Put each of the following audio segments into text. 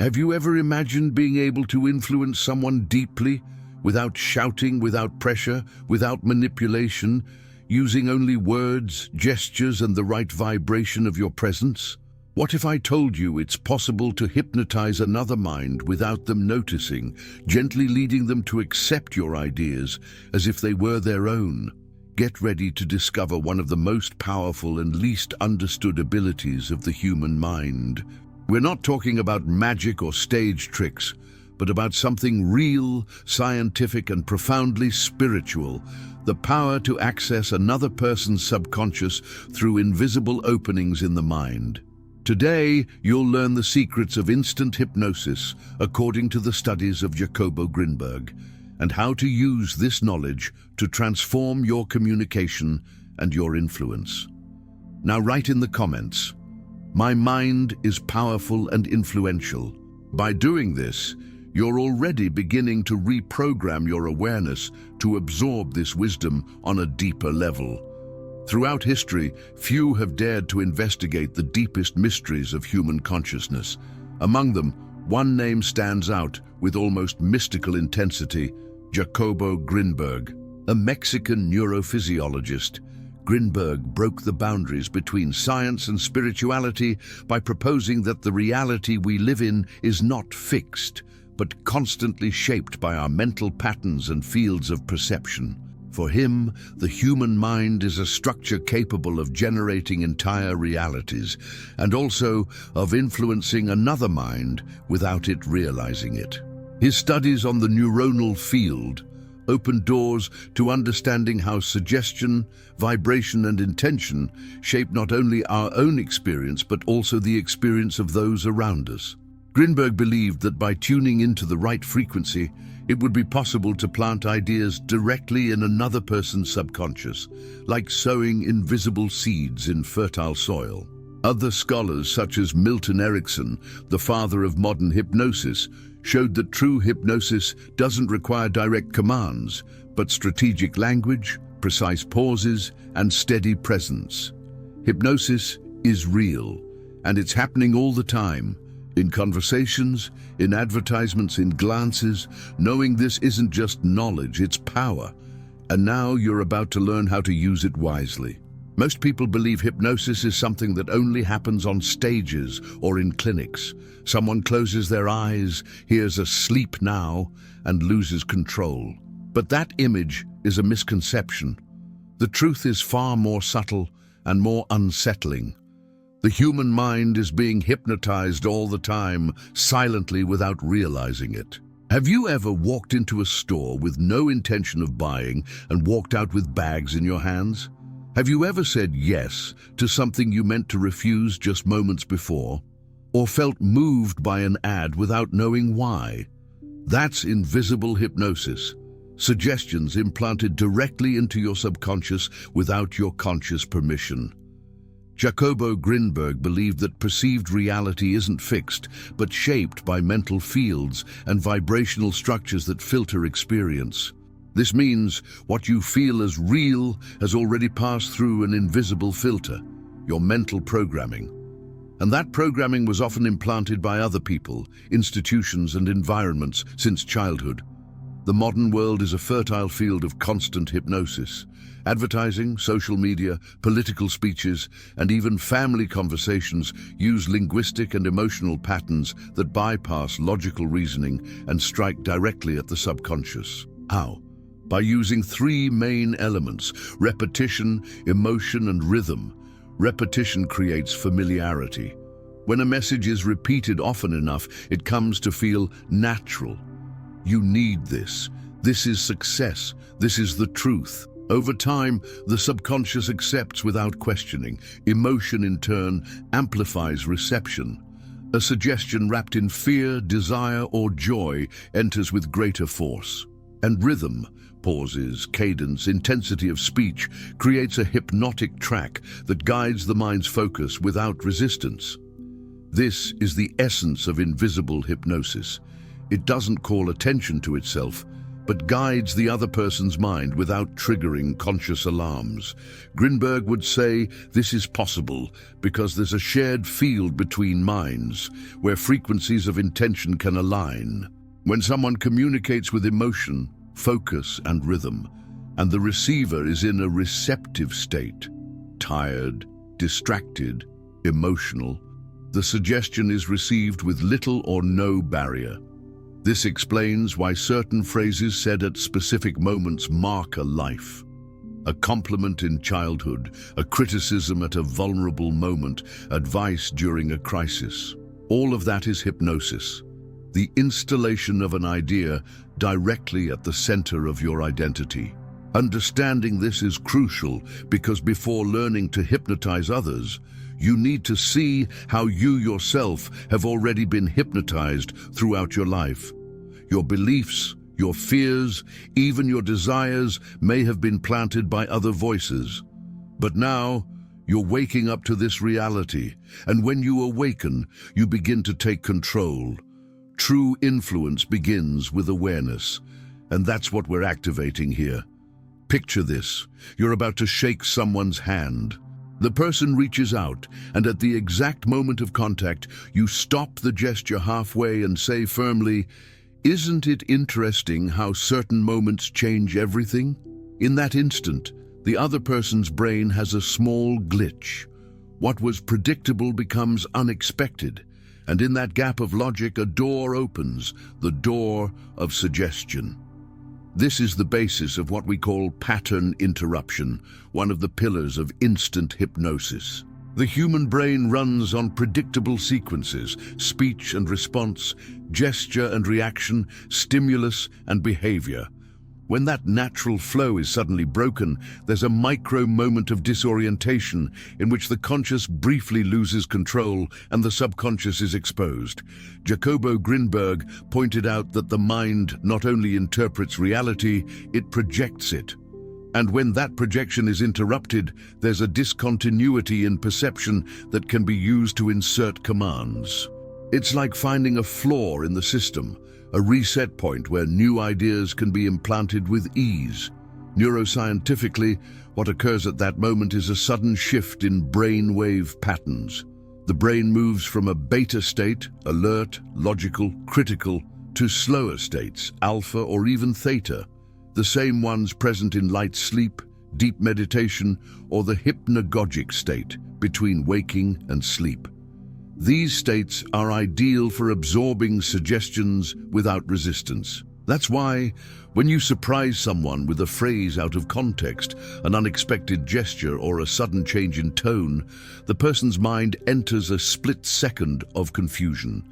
Have you ever imagined being able to influence someone deeply, without shouting, without pressure, without manipulation, using only words, gestures, and the right vibration of your presence? What if I told you it's possible to hypnotize another mind without them noticing, gently leading them to accept your ideas as if they were their own? Get ready to discover one of the most powerful and least understood abilities of the human mind. We're not talking about magic or stage tricks, but about something real, scientific, and profoundly spiritual: the power to access another person's subconscious through invisible openings in the mind. Today, you'll learn the secrets of instant hypnosis according to the studies of Jacobo Grinberg, and how to use this knowledge to transform your communication and your influence. Now write in the comments, "My mind is powerful and influential." By doing this, you're already beginning to reprogram your awareness to absorb this wisdom on a deeper level. Throughout history, few have dared to investigate the deepest mysteries of human consciousness. Among them, one name stands out with almost mystical intensity: Jacobo Grinberg. A Mexican neurophysiologist, Grinberg broke the boundaries between science and spirituality by proposing that the reality we live in is not fixed, but constantly shaped by our mental patterns and fields of perception. For him, the human mind is a structure capable of generating entire realities, and also of influencing another mind without it realizing it. His studies on the neuronal field opened doors to understanding how suggestion, vibration, and intention shape not only our own experience, but also the experience of those around us. Grinberg believed that by tuning into the right frequency, it would be possible to plant ideas directly in another person's subconscious, like sowing invisible seeds in fertile soil. Other scholars, such as Milton Erickson, the father of modern hypnosis, showed that true hypnosis doesn't require direct commands, but strategic language, precise pauses, and steady presence. Hypnosis is real, and it's happening all the time. In conversations, in advertisements, in glances. Knowing this isn't just knowledge, it's power. And now you're about to learn how to use it wisely. Most people believe hypnosis is something that only happens on stages or in clinics. Someone closes their eyes, hears a "sleep now," and loses control. But that image is a misconception. The truth is far more subtle and more unsettling. The human mind is being hypnotized all the time, silently, without realizing it. Have you ever walked into a store with no intention of buying and walked out with bags in your hands? Have you ever said yes to something you meant to refuse just moments before? Or felt moved by an ad without knowing why? That's invisible hypnosis. Suggestions implanted directly into your subconscious without your conscious permission. Jacobo Grinberg believed that perceived reality isn't fixed, but shaped by mental fields and vibrational structures that filter experience. This means what you feel as real has already passed through an invisible filter, your mental programming. And that programming was often implanted by other people, institutions, and environments since childhood. The modern world is a fertile field of constant hypnosis. Advertising, social media, political speeches, and even family conversations use linguistic and emotional patterns that bypass logical reasoning and strike directly at the subconscious. How? By using three main elements: repetition, emotion, and rhythm. Repetition creates familiarity. When a message is repeated often enough, it comes to feel natural. You need this. This is success. This is the truth. Over time, the subconscious accepts without questioning. Emotion, in turn, amplifies reception. A suggestion wrapped in fear, desire, or joy enters with greater force. And rhythm, pauses, cadence, intensity of speech, creates a hypnotic track that guides the mind's focus without resistance. This is the essence of invisible hypnosis. It doesn't call attention to itself, but guides the other person's mind without triggering conscious alarms. Grinberg would say this is possible because there's a shared field between minds where frequencies of intention can align. When someone communicates with emotion, focus, and rhythm, and the receiver is in a receptive state, tired, distracted, emotional, the suggestion is received with little or no barrier. This explains why certain phrases said at specific moments mark a life. A compliment in childhood, a criticism at a vulnerable moment, advice during a crisis. All of that is hypnosis, the installation of an idea directly at the center of your identity. Understanding this is crucial because before learning to hypnotize others, you need to see how you yourself have already been hypnotized throughout your life. Your beliefs, your fears, even your desires may have been planted by other voices. But now, you're waking up to this reality, and when you awaken, you begin to take control. True influence begins with awareness, and that's what we're activating here. Picture this. You're about to shake someone's hand. The person reaches out, and at the exact moment of contact, you stop the gesture halfway and say firmly, "Isn't it interesting how certain moments change everything?" In that instant, the other person's brain has a small glitch. What was predictable becomes unexpected, and in that gap of logic, a door opens, the door of suggestion. This is the basis of what we call pattern interruption, one of the pillars of instant hypnosis. The human brain runs on predictable sequences: speech and response, gesture and reaction, stimulus and behavior. When that natural flow is suddenly broken, there's a micro moment of disorientation in which the conscious briefly loses control and the subconscious is exposed. Jacobo Grinberg pointed out that the mind not only interprets reality, it projects it. And when that projection is interrupted, there's a discontinuity in perception that can be used to insert commands. It's like finding a flaw in the system, a reset point where new ideas can be implanted with ease. Neuroscientifically, what occurs at that moment is a sudden shift in brainwave patterns. The brain moves from a beta state, alert, logical, critical, to slower states, alpha or even theta, the same ones present in light sleep, deep meditation, or the hypnagogic state, between waking and sleep. These states are ideal for absorbing suggestions without resistance. That's why, when you surprise someone with a phrase out of context, an unexpected gesture, or a sudden change in tone, the person's mind enters a split second of confusion.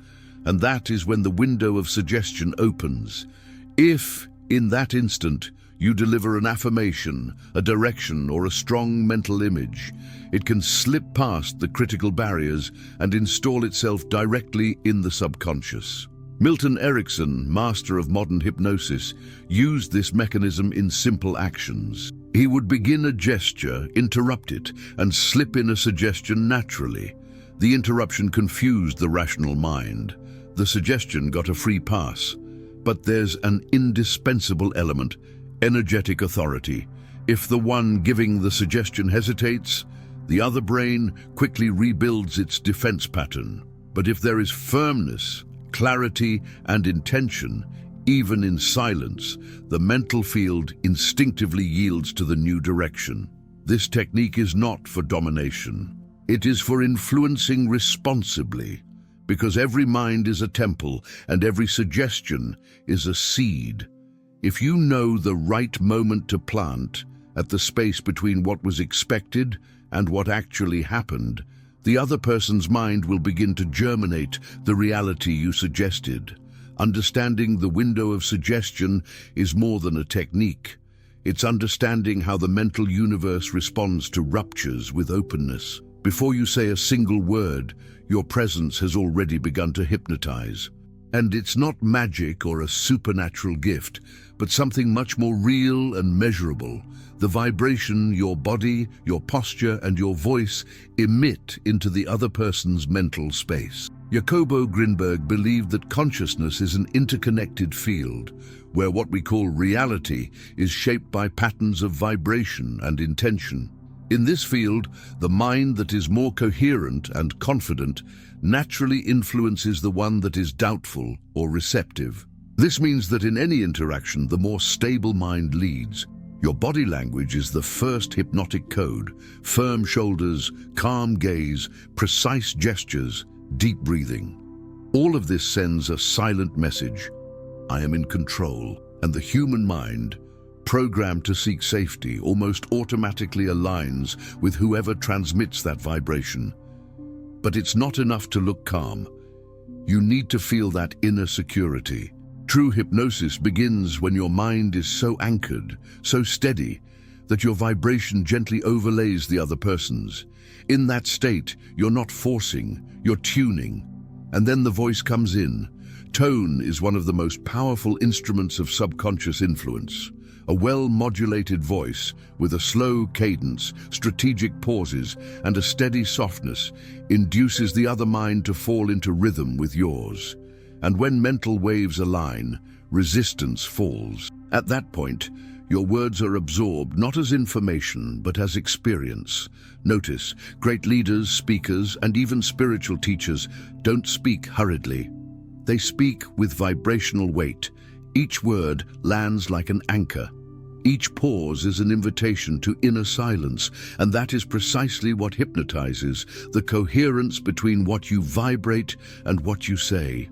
And that is when the window of suggestion opens. If, in that instant, you deliver an affirmation, a direction, or a strong mental image, it can slip past the critical barriers and install itself directly in the subconscious. Milton Erickson, master of modern hypnosis, used this mechanism in simple actions. He would begin a gesture, interrupt it, and slip in a suggestion naturally. The interruption confused the rational mind. The suggestion got a free pass. But there's an indispensable element: energetic authority. If the one giving the suggestion hesitates, the other brain quickly rebuilds its defense pattern. But if there is firmness, clarity, and intention, even in silence, the mental field instinctively yields to the new direction. This technique is not for domination. It is for influencing responsibly, because every mind is a temple and every suggestion is a seed. If you know the right moment to plant, at the space between what was expected and what actually happened, the other person's mind will begin to germinate the reality you suggested. Understanding the window of suggestion is more than a technique. It's understanding how the mental universe responds to ruptures with openness. Before you say a single word, your presence has already begun to hypnotize. And it's not magic or a supernatural gift, but something much more real and measurable. The vibration your body, your posture, and your voice emit into the other person's mental space. Jacobo Grinberg believed that consciousness is an interconnected field, where what we call reality is shaped by patterns of vibration and intention. In this field, the mind that is more coherent and confident naturally influences the one that is doubtful or receptive. This means that in any interaction, the more stable mind leads. Your body language is the first hypnotic code: firm shoulders, calm gaze, precise gestures, deep breathing. All of this sends a silent message: I am in control. And the human mind, programmed to seek safety, almost automatically aligns with whoever transmits that vibration. But it's not enough to look calm. You need to feel that inner security. True hypnosis begins when your mind is so anchored, so steady, that your vibration gently overlays the other person's. In that state, you're not forcing, you're tuning. And then the voice comes in. Tone is one of the most powerful instruments of subconscious influence. A well-modulated voice with a slow cadence, strategic pauses, and a steady softness induces the other mind to fall into rhythm with yours. And when mental waves align, resistance falls. At that point, your words are absorbed not as information, but as experience. Notice, great leaders, speakers, and even spiritual teachers don't speak hurriedly. They speak with vibrational weight. Each word lands like an anchor. Each pause is an invitation to inner silence, and that is precisely what hypnotizes: the coherence between what you vibrate and what you say.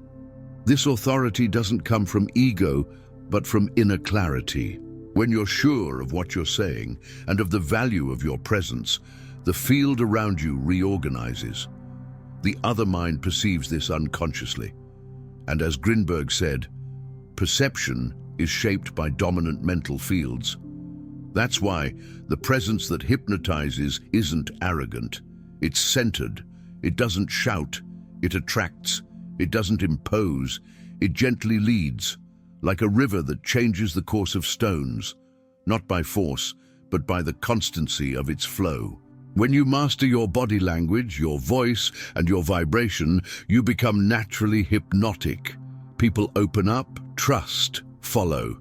This authority doesn't come from ego, but from inner clarity. When you're sure of what you're saying and of the value of your presence, the field around you reorganizes. The other mind perceives this unconsciously. And as Grinberg said, perception is shaped by dominant mental fields. That's why the presence that hypnotizes isn't arrogant. It's centered. It doesn't shout. It attracts. It doesn't impose. It gently leads, like a river that changes the course of stones, not by force, but by the constancy of its flow. When you master your body language, your voice, and your vibration, you become naturally hypnotic. People open up, trust, follow.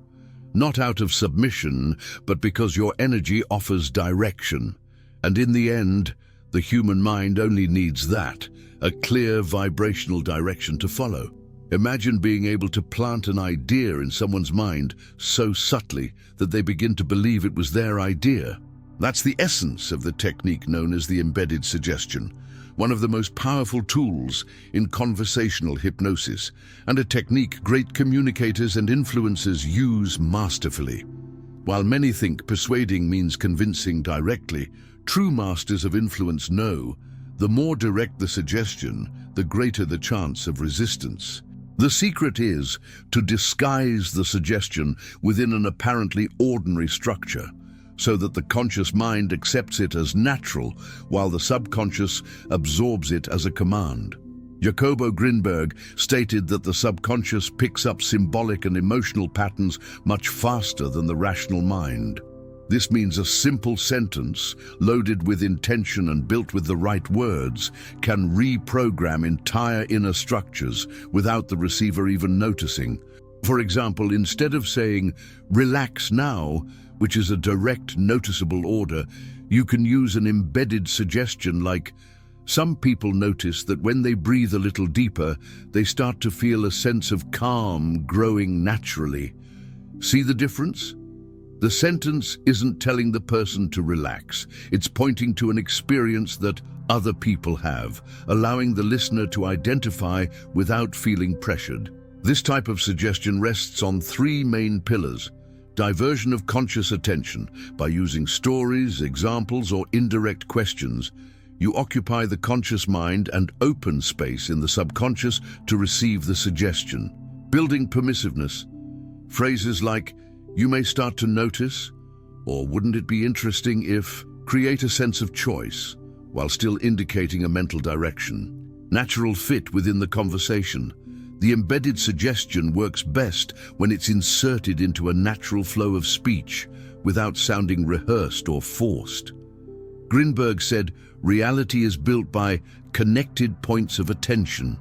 Not out of submission, but because your energy offers direction. And in the end, the human mind only needs that, a clear vibrational direction to follow. Imagine being able to plant an idea in someone's mind so subtly that they begin to believe it was their idea. That's the essence of the technique known as the embedded suggestion, one of the most powerful tools in conversational hypnosis, and a technique great communicators and influencers use masterfully. While many think persuading means convincing directly, true masters of influence know the more direct the suggestion, the greater the chance of resistance. The secret is to disguise the suggestion within an apparently ordinary structure, so that the conscious mind accepts it as natural, while the subconscious absorbs it as a command. Jacobo Grinberg stated that the subconscious picks up symbolic and emotional patterns much faster than the rational mind. This means a simple sentence, loaded with intention and built with the right words, can reprogram entire inner structures without the receiver even noticing. For example, instead of saying, "Relax now," which is a direct, noticeable order, you can use an embedded suggestion like, "Some people notice that when they breathe a little deeper, they start to feel a sense of calm growing naturally." See the difference? The sentence isn't telling the person to relax. It's pointing to an experience that other people have, allowing the listener to identify without feeling pressured. This type of suggestion rests on three main pillars: diversion of conscious attention. By using stories, examples, or indirect questions, you occupy the conscious mind and open space in the subconscious to receive the suggestion. Building permissiveness. Phrases like, "You may start to notice," or "Wouldn't it be interesting if," create a sense of choice, while still indicating a mental direction. Natural fit within the conversation. The embedded suggestion works best when it's inserted into a natural flow of speech, without sounding rehearsed or forced. Grinberg said, "Reality is built by connected points of attention."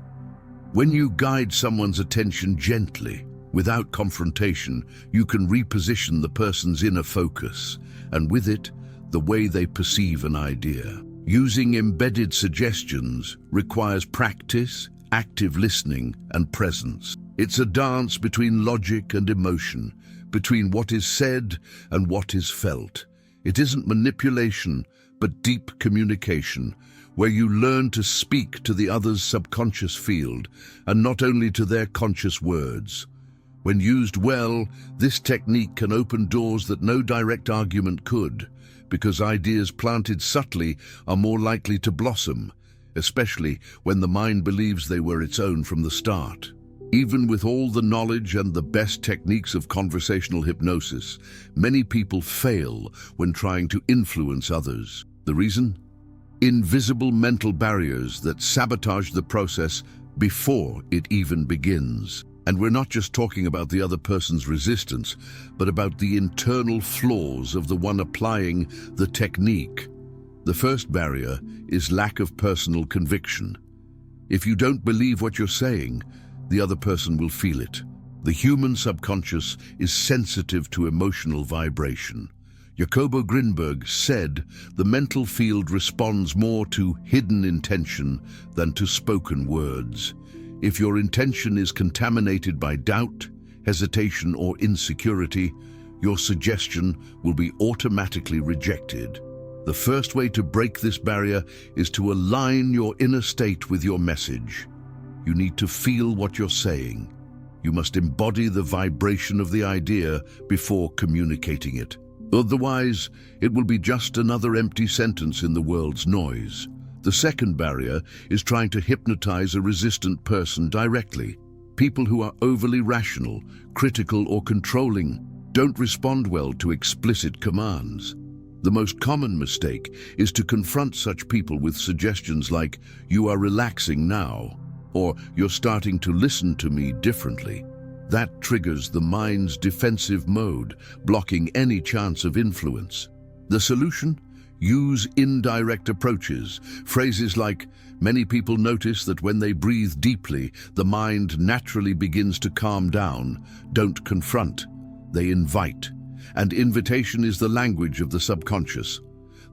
When you guide someone's attention gently, without confrontation, you can reposition the person's inner focus, and with it, the way they perceive an idea. Using embedded suggestions requires practice, active listening, and presence. It's a dance between logic and emotion, between what is said and what is felt. It isn't manipulation, but deep communication, where you learn to speak to the other's subconscious field, and not only to their conscious words. When used well, this technique can open doors that no direct argument could, because ideas planted subtly are more likely to blossom, especially when the mind believes they were its own from the start. Even with all the knowledge and the best techniques of conversational hypnosis, many people fail when trying to influence others. The reason? Invisible mental barriers that sabotage the process before it even begins. And we're not just talking about the other person's resistance, but about the internal flaws of the one applying the technique. The first barrier is lack of personal conviction. If you don't believe what you're saying, the other person will feel it. The human subconscious is sensitive to emotional vibration. Jacobo Grinberg said the mental field responds more to hidden intention than to spoken words. If your intention is contaminated by doubt, hesitation, or insecurity, your suggestion will be automatically rejected. The first way to break this barrier is to align your inner state with your message. You need to feel what you're saying. You must embody the vibration of the idea before communicating it. Otherwise, it will be just another empty sentence in the world's noise. The second barrier is trying to hypnotize a resistant person directly. People who are overly rational, critical, or controlling don't respond well to explicit commands. The most common mistake is to confront such people with suggestions like, "You are relaxing now," or "You're starting to listen to me differently." That triggers the mind's defensive mode, blocking any chance of influence. The solution? Use indirect approaches. Phrases like, "Many people notice that when they breathe deeply, the mind naturally begins to calm down." Don't confront, they invite. And invitation is the language of the subconscious.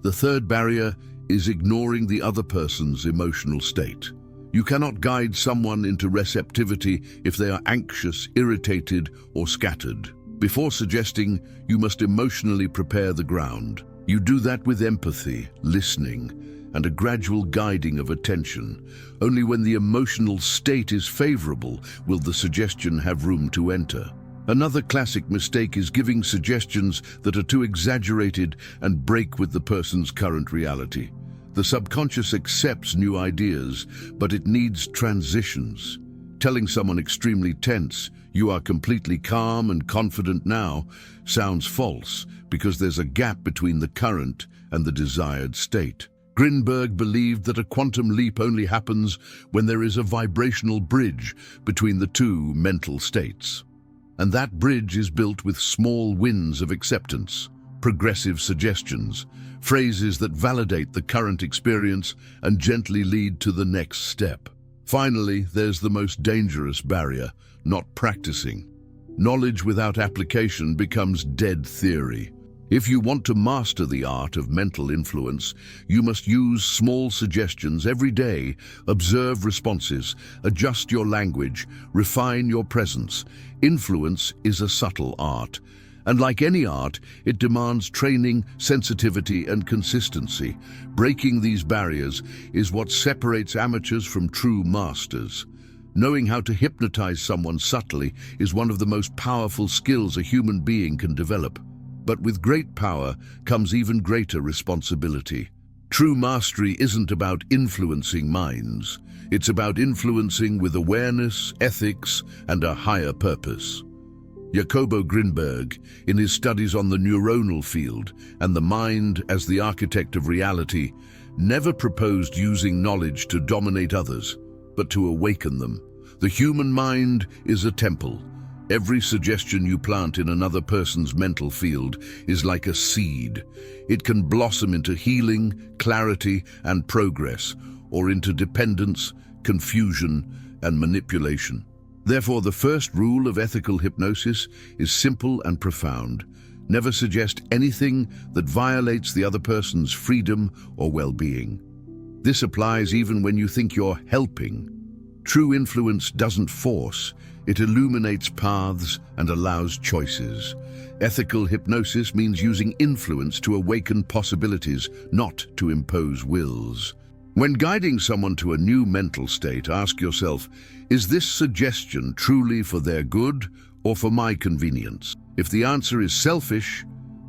The third barrier is ignoring the other person's emotional state. You cannot guide someone into receptivity if they are anxious, irritated, or scattered. Before suggesting, you must emotionally prepare the ground. You do that with empathy, listening, and a gradual guiding of attention. Only when the emotional state is favorable will the suggestion have room to enter. Another classic mistake is giving suggestions that are too exaggerated and break with the person's current reality. The subconscious accepts new ideas, but it needs transitions. Telling someone extremely tense, "You are completely calm and confident now," sounds false because there's a gap between the current and the desired state. Grinberg believed that a quantum leap only happens when there is a vibrational bridge between the two mental states. And that bridge is built with small wins of acceptance, progressive suggestions, phrases that validate the current experience and gently lead to the next step. Finally, there's the most dangerous barrier, not practicing. Knowledge without application becomes dead theory. If you want to master the art of mental influence, you must use small suggestions every day, observe responses, adjust your language, refine your presence. Influence is a subtle art, and like any art, it demands training, sensitivity, and consistency. Breaking these barriers is what separates amateurs from true masters. Knowing how to hypnotize someone subtly is one of the most powerful skills a human being can develop. But with great power comes even greater responsibility. True mastery isn't about influencing minds. It's about influencing with awareness, ethics, and a higher purpose. Jacobo Grinberg, in his studies on the neuronal field and the mind as the architect of reality, never proposed using knowledge to dominate others, but to awaken them. The human mind is a temple. Every suggestion you plant in another person's mental field is like a seed. It can blossom into healing, clarity, and progress, or into dependence, confusion, and manipulation. Therefore, the first rule of ethical hypnosis is simple and profound. Never suggest anything that violates the other person's freedom or well-being. This applies even when you think you're helping. True influence doesn't force, it illuminates paths and allows choices. Ethical hypnosis means using influence to awaken possibilities, not to impose wills. When guiding someone to a new mental state, ask yourself, is this suggestion truly for their good or for my convenience? If the answer is selfish,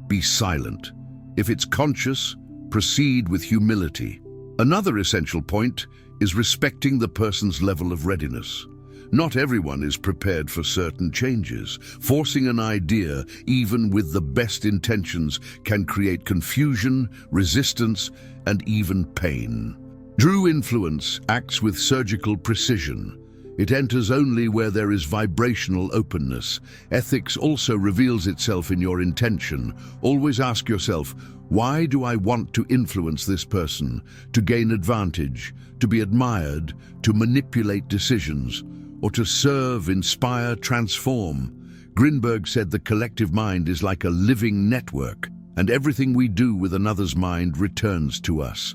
be silent. If it's conscious, proceed with humility. Another essential point is respecting the person's level of readiness. Not everyone is prepared for certain changes. Forcing an idea, even with the best intentions, can create confusion, resistance, and even pain. True influence acts with surgical precision. It enters only where there is vibrational openness. Ethics also reveals itself in your intention. Always ask yourself, why do I want to influence this person? To gain advantage, to be admired, to manipulate decisions, or to serve, inspire, transform? Grinberg said the collective mind is like a living network, and everything we do with another's mind returns to us.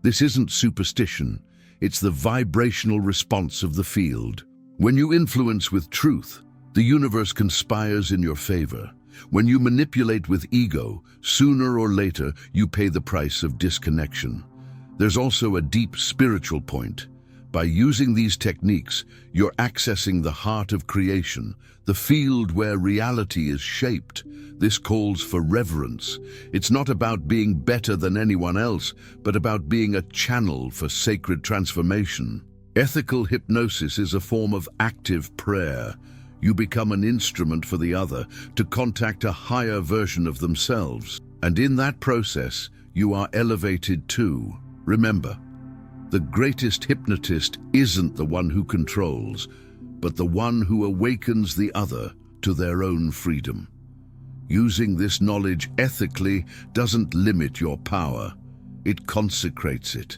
This isn't superstition, it's the vibrational response of the field. When you influence with truth, the universe conspires in your favor. When you manipulate with ego, sooner or later you pay the price of disconnection. There's also a deep spiritual point. By using these techniques, you're accessing the heart of creation, the field where reality is shaped. This calls for reverence. It's not about being better than anyone else, but about being a channel for sacred transformation. Ethical hypnosis is a form of active prayer. You become an instrument for the other to contact a higher version of themselves. And in that process, you are elevated too. Remember, the greatest hypnotist isn't the one who controls, but the one who awakens the other to their own freedom. Using this knowledge ethically doesn't limit your power, it consecrates it.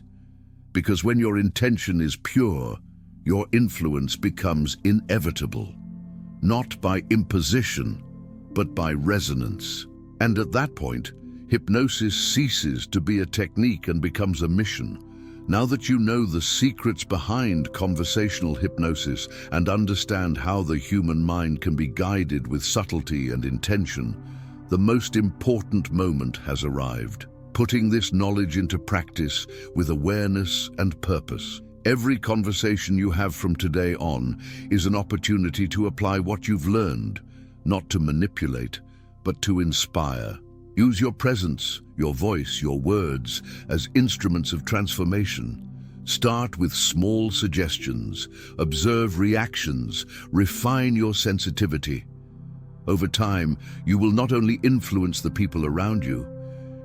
Because when your intention is pure, your influence becomes inevitable, not by imposition, but by resonance. And at that point, hypnosis ceases to be a technique and becomes a mission. Now that you know the secrets behind conversational hypnosis and understand how the human mind can be guided with subtlety and intention, the most important moment has arrived. Putting this knowledge into practice with awareness and purpose. Every conversation you have from today on is an opportunity to apply what you've learned, not to manipulate, but to inspire. Use your presence, your voice, your words as instruments of transformation. Start with small suggestions, observe reactions, refine your sensitivity. Over time, you will not only influence the people around you,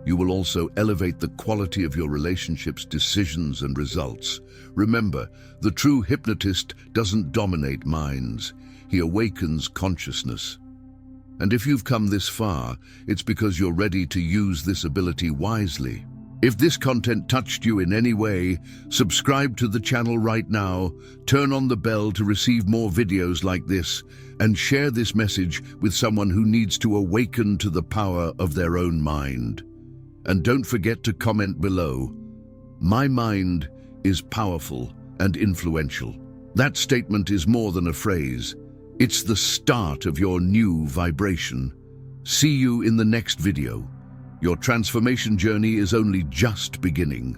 you will also elevate the quality of your relationships, decisions, and results. Remember, the true hypnotist doesn't dominate minds, he awakens consciousness. And if you've come this far, it's because you're ready to use this ability wisely. If this content touched you in any way, subscribe to the channel right now, turn on the bell to receive more videos like this, and share this message with someone who needs to awaken to the power of their own mind. And don't forget to comment below. My mind is powerful and influential. That statement is more than a phrase. It's the start of your new vibration. See you in the next video. Your transformation journey is only just beginning.